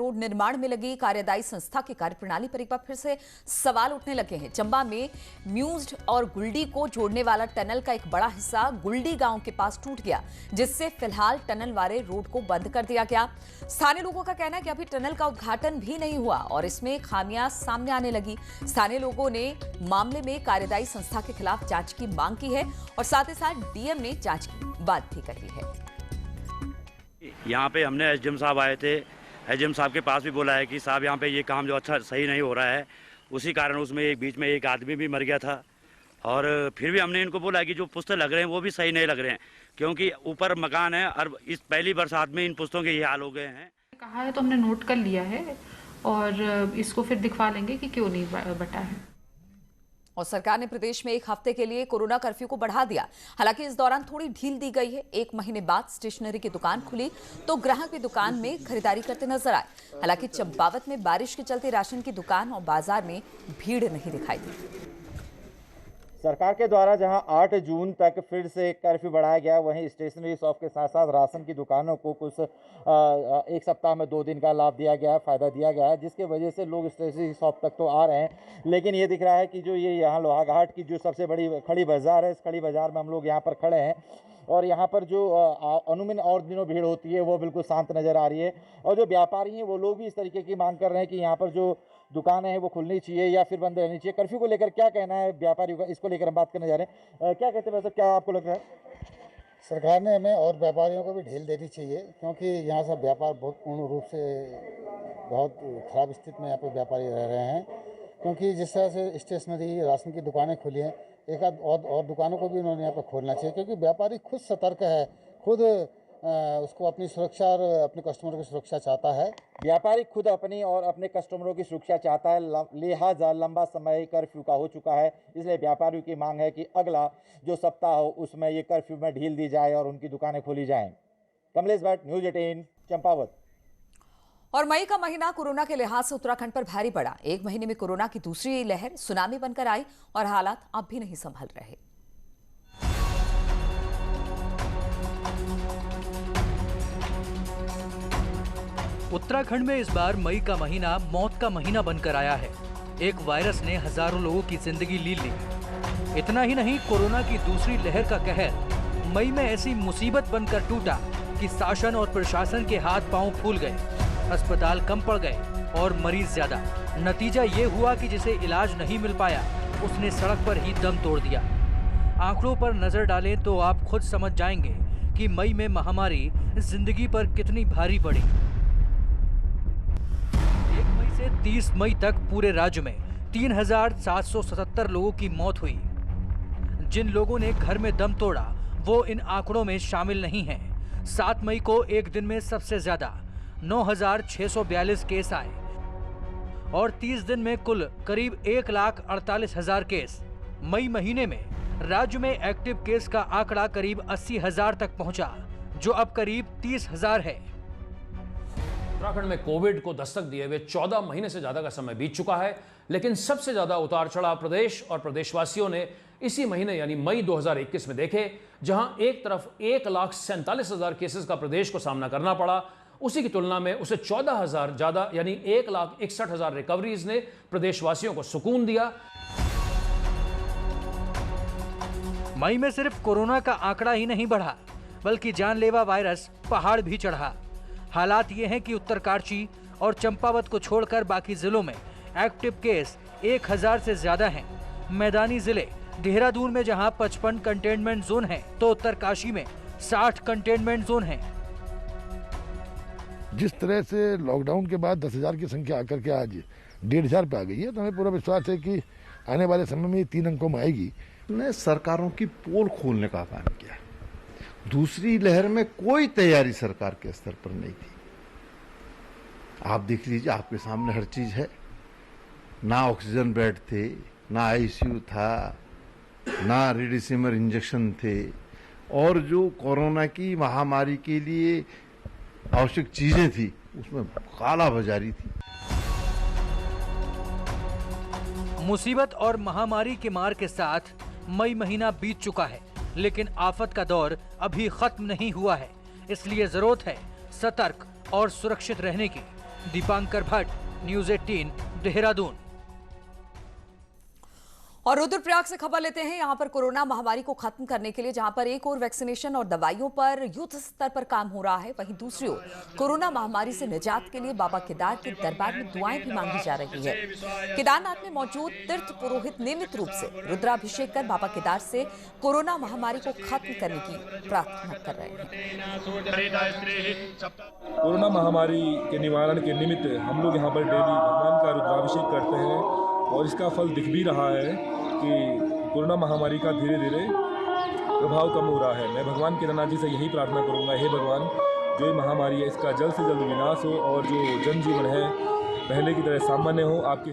Road निर्माण में लगी कार्यदायी संस्था की कार्यप्रणाली पर एक बार फिर से सवाल उठने लगे हैं। चंबा में म्यूज्ड और गुलडी को जोड़ने वाला टनल का एक बड़ा हिस्सा गुलडी गांव के पास टूट गया, जिससे फिलहाल टनल वाले रोड को बंद कर दिया गया। स्थानीय लोगों का कहना है कि अभी टनल का उद्घाटन भी नहीं हुआ और इसमें खामियां सामने आने लगी। स्थानीय लोगों ने मामले में कार्यदायी संस्था के खिलाफ जांच की मांग की है और साथ ही साथ डीएम ने जांच की बात भी कही है। यहाँ पे हमने एसडीएम साहब आए थे, एसडीएम साहब के पास भी बोला है कि साहब यहाँ पे ये काम जो अच्छा सही नहीं हो रहा है, उसी कारण उसमें एक बीच में एक आदमी भी मर गया था। और फिर भी हमने इनको बोला कि जो पुस्ते लग रहे हैं वो भी सही नहीं लग रहे हैं, क्योंकि ऊपर मकान है और इस पहली बरसात में इन पुस्तों के ये हाल हो गए हैं। कहा है तो हमने नोट कर लिया है और इसको फिर दिखवा लेंगे कि क्यों नहीं बटा है। और सरकार ने प्रदेश में एक हफ्ते के लिए कोरोना कर्फ्यू को बढ़ा दिया। हालांकि इस दौरान थोड़ी ढील दी गई है। 1 महीने बाद स्टेशनरी की दुकान खुली तो ग्राहक भी दुकान में खरीदारी करते नजर आए। हालांकि चंपावत में बारिश के चलते राशन की दुकान और बाजार में भीड़ नहीं दिखाई दी। सरकार के द्वारा जहां 8 जून तक फिर से कर्फ्यू बढ़ाया गया, वहीं स्टेशनरी शॉप के साथ साथ राशन की दुकानों को कुछ एक सप्ताह में 2 दिन का लाभ दिया गया है, फ़ायदा दिया गया है, जिसके वजह से लोग स्टेशनरी शॉप तक तो आ रहे हैं। लेकिन ये दिख रहा है कि जो ये यहाँ लोहाघाट की जो सबसे बड़ी खड़ी बाज़ार है, इस खड़ी बाज़ार में हम लोग यहाँ पर खड़े हैं और यहाँ पर जो अनुमान और दिनों भीड़ होती है वो बिल्कुल शांत नज़र आ रही है। और जो व्यापारी हैं वो लोग भी इस तरीके की मांग कर रहे हैं कि यहाँ पर जो दुकानें हैं वो खुलनी चाहिए या फिर बंद रहनी चाहिए। कर्फ्यू को लेकर क्या कहना है व्यापारियों का, इसको लेकर हम बात करने जा रहे हैं। क्या कहते हैं वैसे, क्या आपको लग रहा है? सरकार ने हमें और व्यापारियों को भी ढील देनी चाहिए, क्योंकि यहाँ से व्यापार बहुत पूर्ण रूप से बहुत ख़राब स्थिति में यहाँ पर व्यापारी रह रहे हैं। क्योंकि जिस तरह से स्टेशनरी राशन की दुकानें खुली हैं, एक आध और दुकानों को भी उन्होंने यहाँ पर खोलना चाहिए, क्योंकि व्यापारी खुद सतर्क है, खुद उसको अपनी सुरक्षा और अपने कस्टमरों की सुरक्षा चाहता है। व्यापारी खुद अपनी और अपने कस्टमरों की सुरक्षा चाहता है, लिहाजा लंबा समय कर्फ्यू का हो चुका है। इसलिए व्यापारियों की मांग है कि अगला जो सप्ताह हो उसमें ये कर्फ्यू में ढील दी जाए और उनकी दुकानें खोली जाएं। कमलेश भट्ट, न्यूज़ 18, चंपावत। और मई का महीना कोरोना के लिहाज से उत्तराखंड पर भारी पड़ा। 1 महीने में कोरोना की दूसरी लहर सुनामी बनकर आई और हालात अब भी नहीं संभल रहे। उत्तराखंड में इस बार मई का महीना मौत का महीना बनकर आया है। एक वायरस ने हजारों लोगों की जिंदगी ली ली। इतना ही नहीं, कोरोना की दूसरी लहर का कहर मई में ऐसी मुसीबत बनकर टूटा कि शासन और प्रशासन के हाथ पांव फूल गए, अस्पताल कम पड़ गए और मरीज ज्यादा। नतीजा ये हुआ कि जिसे इलाज नहीं मिल पाया उसने सड़क पर ही दम तोड़ दिया। आंकड़ों पर नजर डालें तो आप खुद समझ जाएंगे कि मई में महामारी जिंदगी पर कितनी भारी पड़ी। 30 मई तक पूरे राज्य में 3,777 लोगों की मौत हुई। जिन लोगों ने घर में दम तोड़ा वो इन आंकड़ों में शामिल नहीं हैं। 7 मई को एक दिन में सबसे ज्यादा 9,642 केस आए और 30 दिन में कुल करीब 1,48,000 केस। मई महीने में राज्य में एक्टिव केस का आंकड़ा करीब 80,000 तक पहुंचा, जो अब करीब 30,000 है। उत्तराखंड में कोविड को दस्तक दिए हुए 14 महीने से ज्यादा का समय बीत चुका है, लेकिन सबसे ज्यादा उतार चढ़ाव प्रदेश और प्रदेशवासियों ने इसी महीने यानी मई 2021 में देखे, जहां एक तरफ 1,47,000 केसेस का प्रदेश को सामना करना पड़ा, उसी की तुलना में उसे 14,000 ज्यादा यानी 1,61,000 रिकवरीज ने प्रदेशवासियों को सुकून दिया। मई में सिर्फ कोरोना का आंकड़ा ही नहीं बढ़ा, बल्कि जानलेवा वायरस पहाड़ भी चढ़ा। हालात ये हैं कि उत्तरकाशी और चंपावत को छोड़कर बाकी जिलों में एक्टिव केस 1,000 से ज्यादा हैं। मैदानी जिले देहरादून में जहां 55 कंटेनमेंट जोन हैं, तो उत्तरकाशी में 60 कंटेनमेंट जोन हैं। जिस तरह से लॉकडाउन के बाद 10,000 की संख्या आकर के आज 1,500 पे आ गई है, तो हमें पूरा विश्वास है कि आने वाले समय में 3 अंकों में आएगी। ने सरकारों की पोल खोलने का काम किया। दूसरी लहर में कोई तैयारी सरकार के स्तर पर नहीं थी। आप देख लीजिए, आपके सामने हर चीज है। ना ऑक्सीजन बेड थे, ना आईसीयू था, ना रेमडेसिविर इंजेक्शन थे, और जो कोरोना की महामारी के लिए आवश्यक चीजें थी उसमें काला बाजारी थी। मुसीबत और महामारी के मार के साथ मई महीना बीत चुका है, लेकिन आफत का दौर अभी खत्म नहीं हुआ है। इसलिए जरूरत है सतर्क और सुरक्षित रहने की। दीपांकर भट्ट, न्यूज़ 18, देहरादून। और रुद्रप्रयाग से खबर लेते हैं। यहां पर कोरोना महामारी को खत्म करने के लिए जहां पर एक ओर वैक्सीनेशन और दवाइयों पर युद्ध स्तर पर काम हो रहा है, वहीं दूसरी ओर कोरोना महामारी से निजात के लिए बाबा केदार के दरबार में दुआएं भी मांगी जा रही है। केदारनाथ में मौजूद तीर्थ पुरोहित नियमित रूप से रुद्राभिषेक कर बाबा केदार से कोरोना महामारी को खत्म करने की प्रार्थना कर रहे हैं। कोरोना महामारी के निवारण के निमित्त हम लोग यहाँ पर डेली भगवान का रुद्राभिषेक करते हैं और इसका फल दिख भी रहा है कि कोरोना महामारी का धीरे धीरे प्रभाव कम हो रहा है। मैं भगवान केदारनाथ जी से यही प्रार्थना करूंगा, हे भगवान, जो ये महामारी है इसका जल्द से जल्द विनाश हो और जो जनजीवन है पहले की तरह सामान्य हो। आपकी